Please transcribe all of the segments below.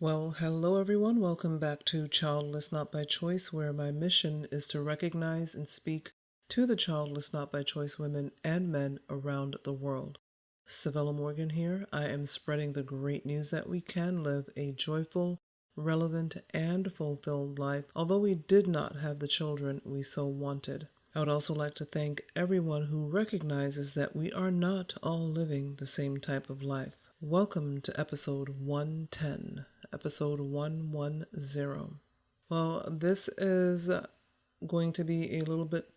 Well, hello everyone. Welcome back to Childless Not by Choice, where my mission is to recognize and speak to the childless not by choice women and men around the world. Civilla Morgan here. I am spreading the great news that we can live a joyful, relevant, and fulfilled life, although we did not have the children we so wanted. I would also like to thank everyone who recognizes that we are not all living the same type of life. Welcome to episode 110. Episode 110. Well, this is going to be a little bit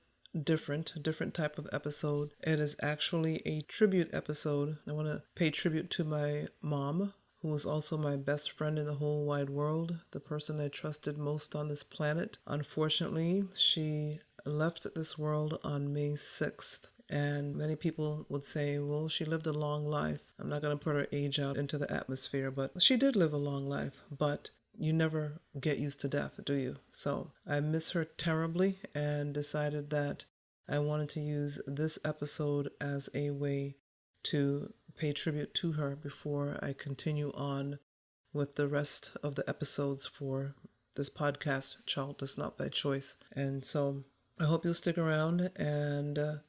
different type of episode. It is actually a tribute episode. I want to pay tribute to my mom, who was also my best friend in the whole wide world, the person I trusted most on this planet. Unfortunately, she left this world on May 6th. And many people would say, well, she lived a long life. I'm not going to put her age out into the atmosphere, but she did live a long life. But you never get used to death, do you? So I miss her terribly and decided that I wanted to use this episode as a way to pay tribute to her before I continue on with the rest of the episodes for this podcast, Childless Not by Choice. And so I hope you'll stick around and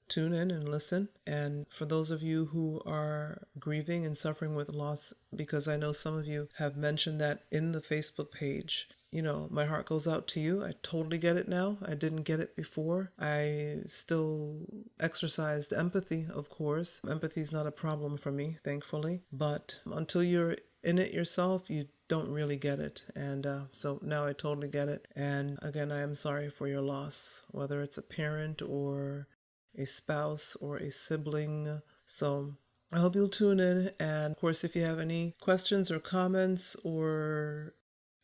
tune in and listen. And for those of you who are grieving and suffering with loss, because I know some of you have mentioned that in the Facebook page, my heart goes out to you. I totally get it now. I didn't get it before. I still exercised empathy, of course. Empathy is not a problem for me, thankfully. But until you're in it yourself, you don't really get it. And so now I totally get it. And again, I am sorry for your loss, whether it's a parent or a spouse or a sibling. So I hope you'll tune in. And of course, if you have any questions or comments or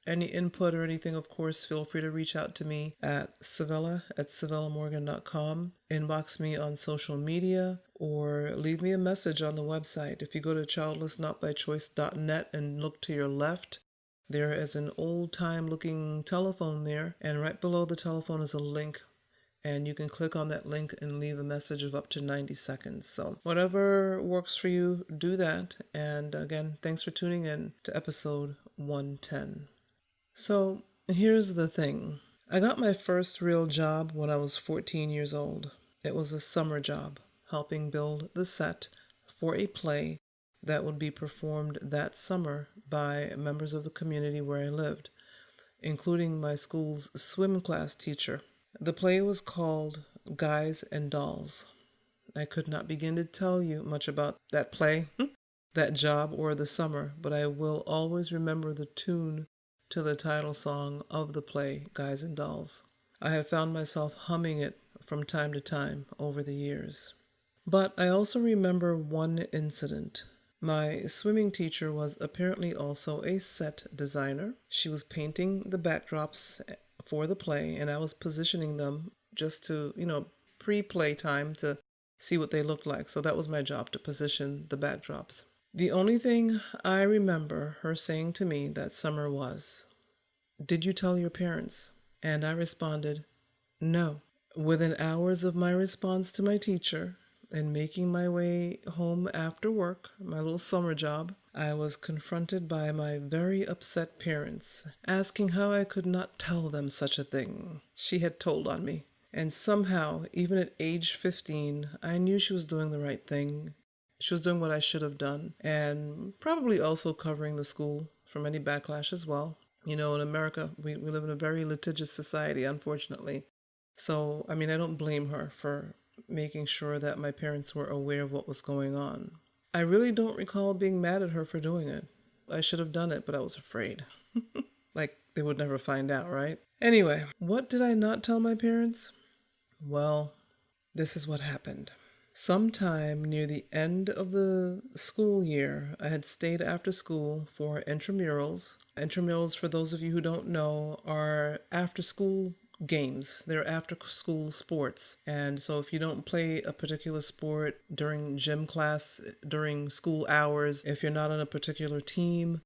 any input or anything, of course, feel free to reach out to me at civillamorgan.com. Inbox me on social media or leave me a message on the website. If you go to childlessnotbychoice.net and look to your left, there is an old-time looking telephone there. And right below the telephone is a link. And you can click on that link and leave a message of up to 90 seconds. So whatever works for you, do that. And again, thanks for tuning in to episode 110. So here's the thing. I got my first real job when I was 14 years old. It was a summer job, helping build the set for a play that would be performed that summer by members of the community where I lived, including my school's swim class teacher. The play was called Guys and Dolls. I could not begin to tell you much about that play, that job, or the summer, but I will always remember the tune to the title song of the play, Guys and Dolls. I have found myself humming it from time to time over the years. But I also remember one incident. My swimming teacher was apparently also a set designer. She was painting the backdrops for the play, and I was positioning them just to, pre-play time to see what they looked like. So that was my job, to position the backdrops. The only thing I remember her saying to me that summer was, "Did you tell your parents?" And I responded, "No." Within hours of my response to my teacher and making my way home after work, my little summer job, I was confronted by my very upset parents, asking how I could not tell them such a thing. She had told on me. And somehow, even at age 15, I knew she was doing the right thing. She was doing what I should have done, and probably also covering the school from any backlash as well. In America, we live in a very litigious society, unfortunately. So, I don't blame her for making sure that my parents were aware of what was going on. I really don't recall being mad at her for doing it. I should have done it, but I was afraid. Like, they would never find out, right? Anyway, what did I not tell my parents? Well, this is what happened. Sometime near the end of the school year, I had stayed after school for intramurals. Intramurals, for those of you who don't know, are after-school games. They're after-school sports. And so if you don't play a particular sport during gym class, during school hours, if you're not on a particular team,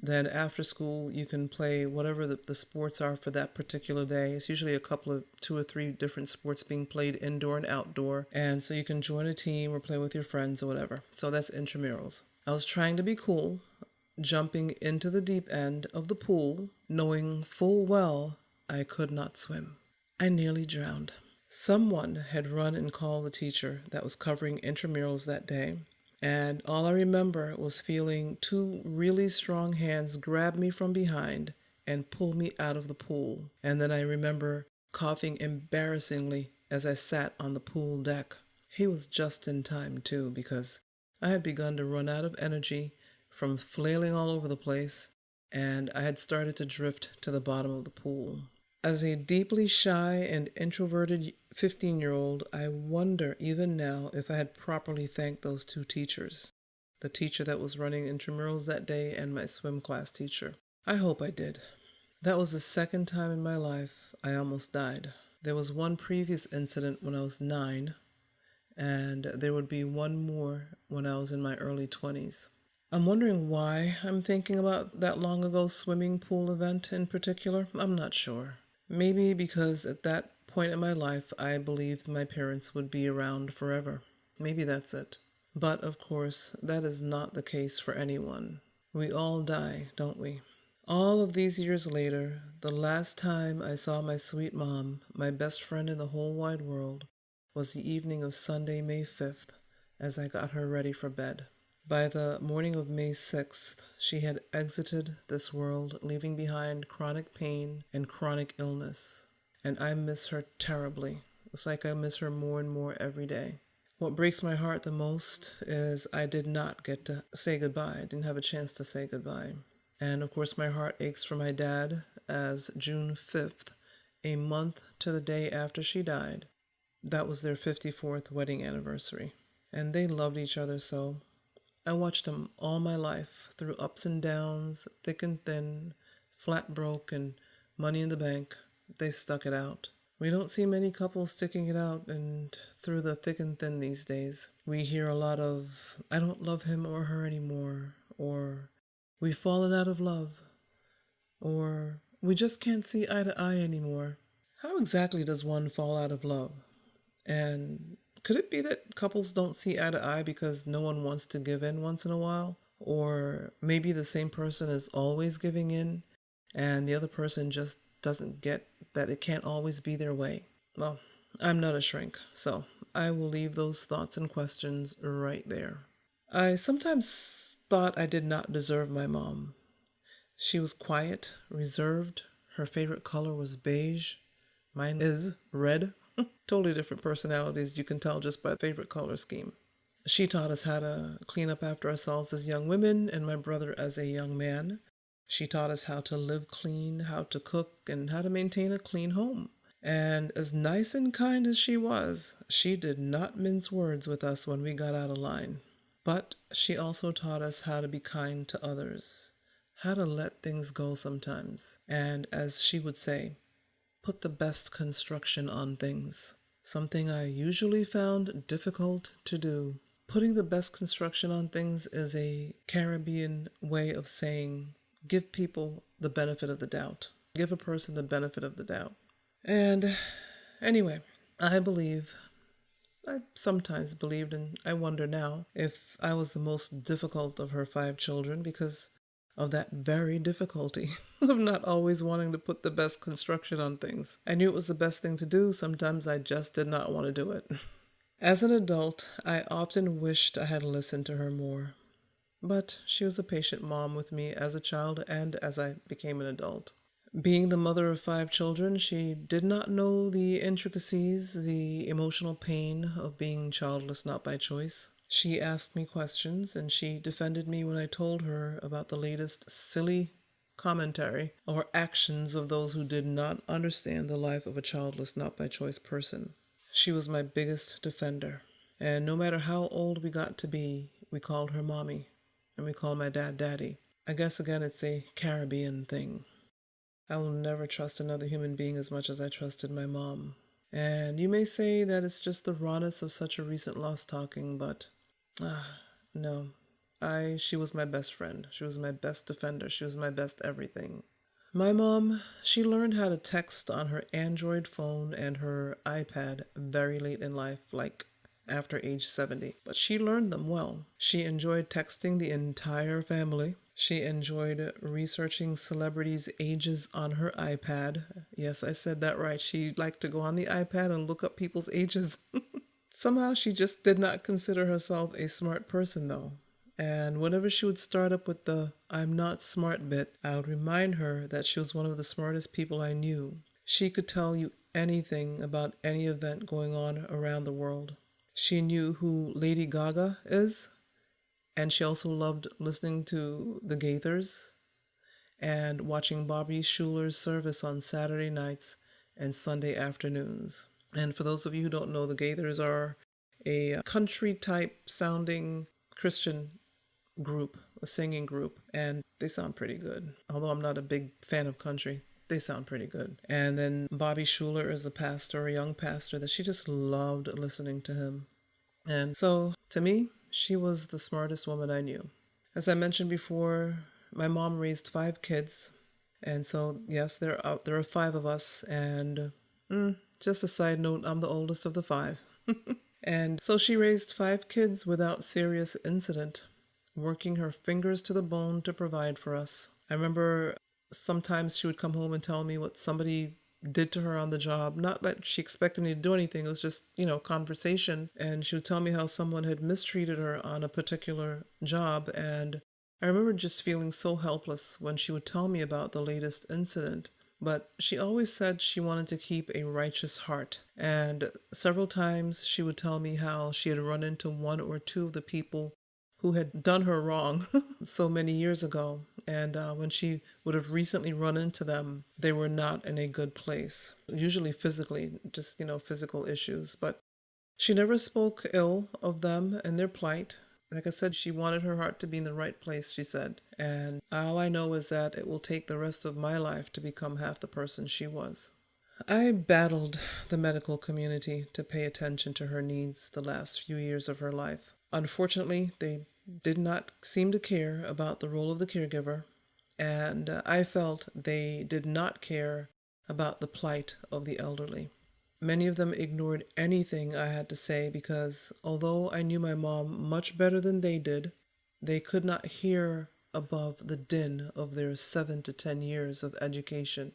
then after school you can play whatever the sports are for that particular day. It's usually a couple of 2 or 3 different sports being played indoor and outdoor. And so you can join a team or play with your friends or whatever. So that's intramurals. I was trying to be cool, jumping into the deep end of the pool, knowing full well I could not swim. I nearly drowned. Someone had run and called the teacher that was covering intramurals that day, and all I remember was feeling two really strong hands grab me from behind and pull me out of the pool. And then I remember coughing embarrassingly as I sat on the pool deck. He was just in time, too, because I had begun to run out of energy from flailing all over the place, and I had started to drift to the bottom of the pool. As a deeply shy and introverted 15-year-old, I wonder even now if I had properly thanked those two teachers, the teacher that was running intramurals that day and my swim class teacher. I hope I did. That was the second time in my life I almost died. There was one previous incident when I was 9, and there would be one more when I was in my early 20s. I'm wondering why I'm thinking about that long ago swimming pool event in particular. I'm not sure. Maybe because at that point in my life I believed my parents would be around forever. Maybe that's it. But of course, that is not the case for anyone. We all die, don't we? All of these years later, the last time I saw my sweet mom, my best friend in the whole wide world, was the evening of Sunday, May 5th, as I got her ready for bed. By the morning of May 6th, she had exited this world, leaving behind chronic pain and chronic illness. And I miss her terribly. It's like I miss her more and more every day. What breaks my heart the most is I did not get to say goodbye. I didn't have a chance to say goodbye. And of course, my heart aches for my dad, as June 5th, a month to the day after she died, that was their 54th wedding anniversary. And they loved each other so. I watched them all my life, through ups and downs, thick and thin, flat broke and money in the bank. They stuck it out. We don't see many couples sticking it out and through the thick and thin these days. We hear a lot of, I don't love him or her anymore, or we've fallen out of love, or we just can't see eye to eye anymore. How exactly does one fall out of love? And could it be that couples don't see eye to eye because no one wants to give in once in a while? Or maybe the same person is always giving in and the other person just doesn't get that it can't always be their way? Well, I'm not a shrink, so I will leave those thoughts and questions right there. I sometimes thought I did not deserve my mom. She was quiet, reserved. Her favorite color was beige. Mine is red. Totally different personalities, you can tell just by the favorite color scheme. She taught us how to clean up after ourselves as young women, and my brother as a young man. She taught us how to live clean, how to cook, and how to maintain a clean home. And as nice and kind as she was, she did not mince words with us when we got out of line. But she also taught us how to be kind to others, how to let things go sometimes, and as she would say, put the best construction on things. Something I usually found difficult to do. Putting the best construction on things is a Caribbean way of saying give people the benefit of the doubt. Give a person the benefit of the doubt. And anyway, I sometimes believed, and I wonder now if I was the most difficult of her 5 children because of that very difficulty of not always wanting to put the best construction on things. I knew it was the best thing to do. Sometimes I just did not want to do it. As an adult, I often wished I had listened to her more. But she was a patient mom with me as a child and as I became an adult. Being the mother of 5 children, she did not know the intricacies, the emotional pain of being childless not by choice. She asked me questions, and she defended me when I told her about the latest silly commentary or actions of those who did not understand the life of a childless not by choice person. She was my biggest defender. And no matter how old we got to be, we called her mommy, and we called my dad daddy. I guess again it's a Caribbean thing. I will never trust another human being as much as I trusted my mom. And you may say that it's just the rawness of such a recent loss talking, but no. She was my best friend. She was my best defender. She was my best everything. My mom, she learned how to text on her Android phone and her iPad very late in life, like after age 70. But she learned them well. She enjoyed texting the entire family. She enjoyed researching celebrities' ages on her iPad. Yes, I said that right. She liked to go on the iPad and look up people's ages. Somehow she just did not consider herself a smart person, though. And whenever she would start up with the "I'm not smart" bit, I would remind her that she was one of the smartest people I knew. She could tell you anything about any event going on around the world. She knew who Lady Gaga is, and she also loved listening to the Gaithers and watching Bobby Schuler's service on Saturday nights and Sunday afternoons. And for those of you who don't know, the Gaithers are a country type sounding Christian group, a singing group, and they sound pretty good. Although I'm not a big fan of country, they sound pretty good. And then Bobby Schuler is a pastor, a young pastor, that she just loved listening to him. And so to me, she was the smartest woman I knew. As I mentioned before, my mom raised 5 kids. And so, yes, there are 5 of us. And just a side note, I'm the oldest of the 5. And so she raised 5 kids without serious incident, working her fingers to the bone to provide for us. I remember sometimes she would come home and tell me what somebody did to her on the job. Not that she expected me to do anything, it was just, conversation. And she would tell me how someone had mistreated her on a particular job. And I remember just feeling so helpless when she would tell me about the latest incident. But she always said she wanted to keep a righteous heart. And several times she would tell me how she had run into 1 or 2 of the people who had done her wrong so many years ago. And when she would have recently run into them, they were not in a good place. Usually physically, just, physical issues. But she never spoke ill of them and their plight. Like I said, she wanted her heart to be in the right place, she said. And all I know is that it will take the rest of my life to become half the person she was. I battled the medical community to pay attention to her needs the last few years of her life. Unfortunately, they did not seem to care about the role of the caregiver, and I felt they did not care about the plight of the elderly. Many of them ignored anything I had to say because, although I knew my mom much better than they did, they could not hear above the din of their 7 to 10 years of education.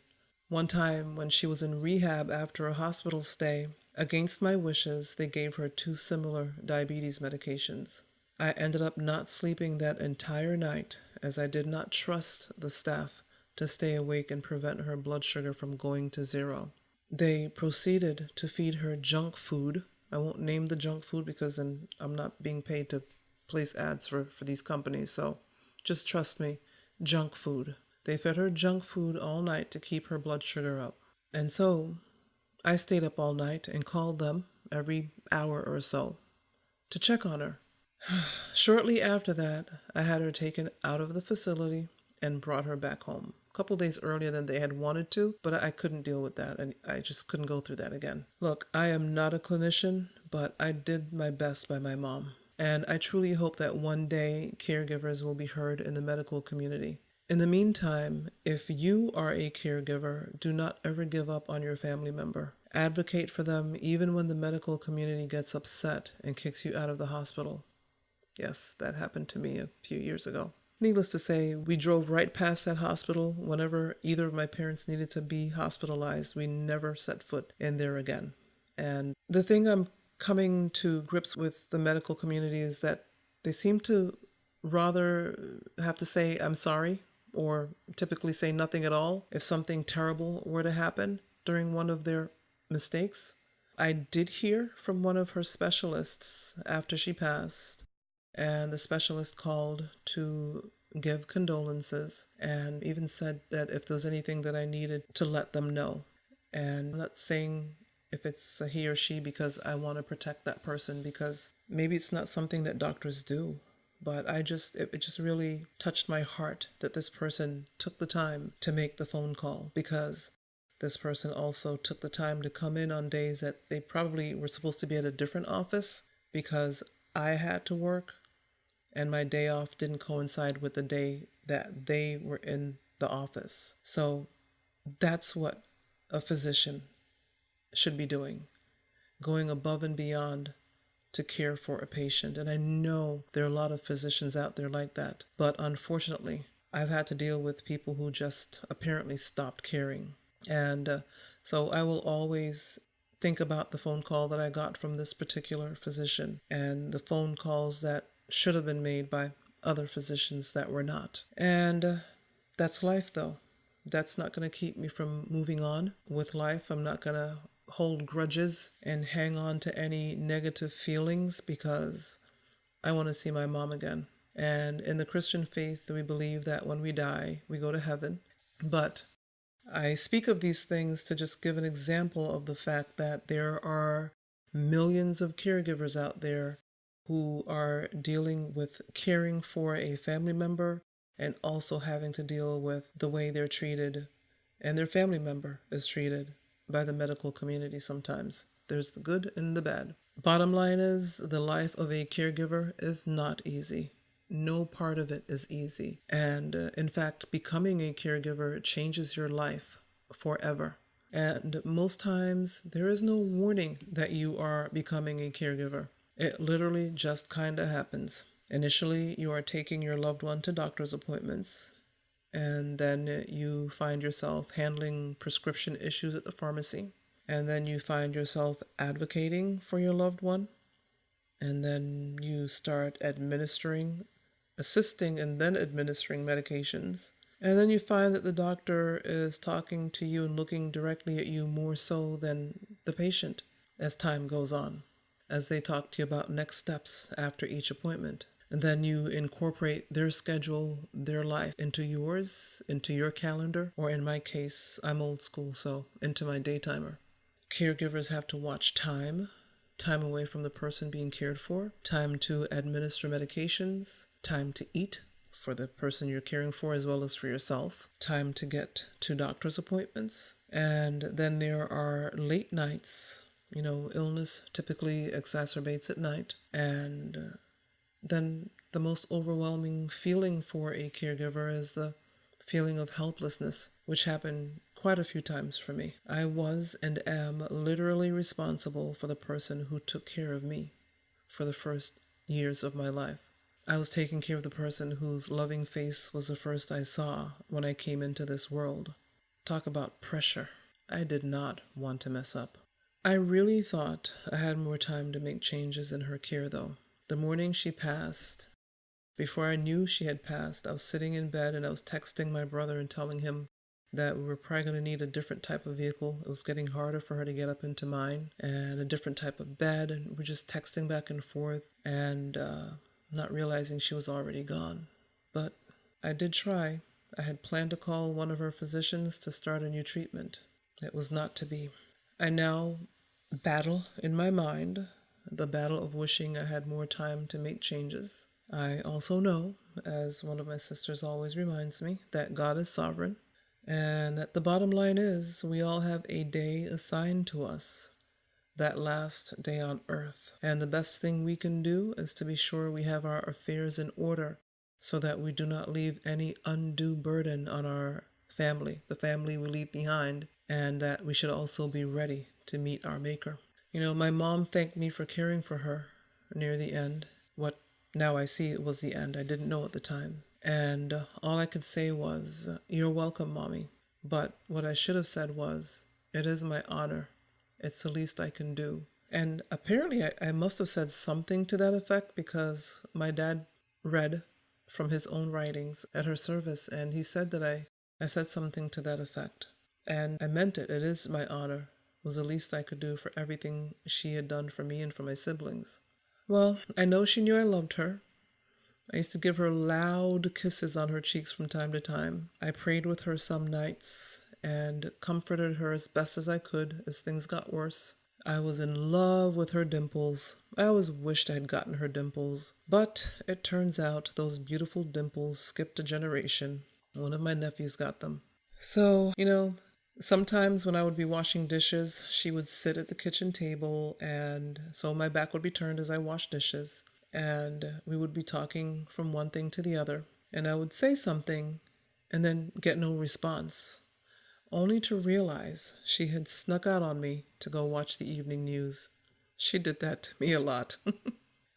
One time, when she was in rehab after a hospital stay, against my wishes, they gave her 2 similar diabetes medications. I ended up not sleeping that entire night as I did not trust the staff to stay awake and prevent her blood sugar from going to 0. They proceeded to feed her junk food. I won't name the junk food because then I'm not being paid to place ads for these companies, so just trust me, junk food. They fed her junk food all night to keep her blood sugar up. And so I stayed up all night and called them every hour or so to check on her. Shortly after that, I had her taken out of the facility and brought her back home. A couple days earlier than they had wanted to, but I couldn't deal with that, and I just couldn't go through that again. Look, I am not a clinician, but I did my best by my mom. And I truly hope that one day caregivers will be heard in the medical community. In the meantime, if you are a caregiver, do not ever give up on your family member. Advocate for them even when the medical community gets upset and kicks you out of the hospital. Yes, that happened to me a few years ago. Needless to say, we drove right past that hospital whenever either of my parents needed to be hospitalized. We never set foot in there again. And the thing I'm coming to grips with the medical community is that they seem to rather have to say, "I'm sorry," or typically say nothing at all if something terrible were to happen during one of their mistakes. I did hear from one of her specialists after she passed, and the specialist called to give condolences and even said that if there was anything that I needed to let them know. And I'm not saying if it's a he or she because I want to protect that person, because maybe it's not something that doctors do. But it just really touched my heart that this person took the time to make the phone call, because this person also took the time to come in on days that they probably were supposed to be at a different office because I had to work and my day off didn't coincide with the day that they were in the office. So that's what a physician should be doing, going above and beyond to care for a patient. And I know there are a lot of physicians out there like that, but unfortunately, I've had to deal with people who just apparently stopped caring. And so I will always think about the phone call that I got from this particular physician and the phone calls that should have been made by other physicians that were not. And that's life, though. That's not going to keep me from moving on with life. I'm not going to hold grudges and hang on to any negative feelings because I want to see my mom again. And in the Christian faith, we believe that when we die, we go to heaven. But I speak of these things to just give an example of the fact that there are millions of caregivers out there who are dealing with caring for a family member and also having to deal with the way they're treated and their family member is treated by the medical community sometimes. There's the good and the bad. Bottom line is, the life of a caregiver is not easy. No part of it is easy. And in fact, becoming a caregiver changes your life forever. And most times, there is no warning that you are becoming a caregiver. It literally just kind of happens. Initially, you are taking your loved one to doctor's appointments, and then you find yourself handling prescription issues at the pharmacy, and then you find yourself advocating for your loved one, and then you start assisting and then administering medications. And then you find that the doctor is talking to you and looking directly at you more so than the patient as time goes on, as they talk to you about next steps after each appointment. And then you incorporate their schedule, their life into yours, into your calendar, or in my case, I'm old school, so into my daytimer. Caregivers have to watch time away from the person being cared for, time to administer medications, time to eat for the person you're caring for as well as for yourself, time to get to doctor's appointments. And then there are late nights. Illness typically exacerbates at night. And then the most overwhelming feeling for a caregiver is the feeling of helplessness, which happened quite a few times for me. I was and am literally responsible for the person who took care of me for the first years of my life. I was taking care of the person whose loving face was the first I saw when I came into this world. Talk about pressure. I did not want to mess up. I really thought I had more time to make changes in her care, though. The morning she passed, before I knew she had passed, I was sitting in bed and I was texting my brother and telling him that we were probably going to need a different type of vehicle. It was getting harder for her to get up into mine, and a different type of bed, and we're just texting back and forth and not realizing she was already gone. But I did try. I had planned to call one of her physicians to start a new treatment. It was not to be. I now battle in my mind the battle of wishing I had more time to make changes. I also know, as one of my sisters always reminds me, that God is sovereign, and that the bottom line is we all have a day assigned to us, that last day on earth. And the best thing we can do is to be sure we have our affairs in order so that we do not leave any undue burden on our family, the family we leave behind, and that we should also be ready to meet our Maker. My mom thanked me for caring for her near the end. What now I see it was the end. I didn't know at the time. And all I could say was, "You're welcome, Mommy." But what I should have said was, "It is my honor. It's the least I can do." And apparently I must have said something to that effect because my dad read from his own writings at her service, and he said that I said something to that effect. And I meant it. It is my honor. It was the least I could do for everything she had done for me and for my siblings. Well, I know she knew I loved her. I used to give her loud kisses on her cheeks from time to time. I prayed with her some nights and comforted her as best as I could as things got worse. I was in love with her dimples. I always wished I had gotten her dimples. But it turns out those beautiful dimples skipped a generation. One of my nephews got them. So, sometimes when I would be washing dishes, she would sit at the kitchen table, and so my back would be turned as I washed dishes, and we would be talking from one thing to the other, and I would say something and then get no response, only to realize she had snuck out on me to go watch the evening news. She did that to me a lot.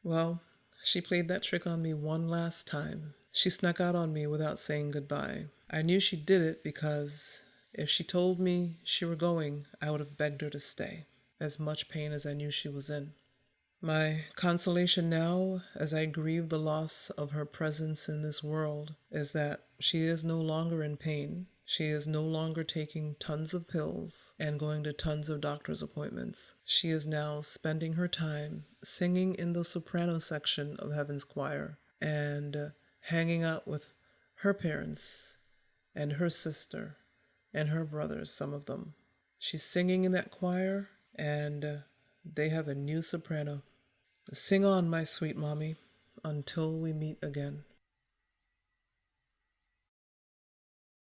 Well, she played that trick on me one last time. She snuck out on me without saying goodbye. I knew she did it because if she told me she were going, I would have begged her to stay, as much pain as I knew she was in. My consolation now, as I grieve the loss of her presence in this world, is that she is no longer in pain. She is no longer taking tons of pills and going to tons of doctor's appointments. She is now spending her time singing in the soprano section of Heaven's Choir and hanging out with her parents and her sister and her brothers, some of them. She's singing in that choir, and they have a new soprano. Sing on, my sweet mommy, until we meet again.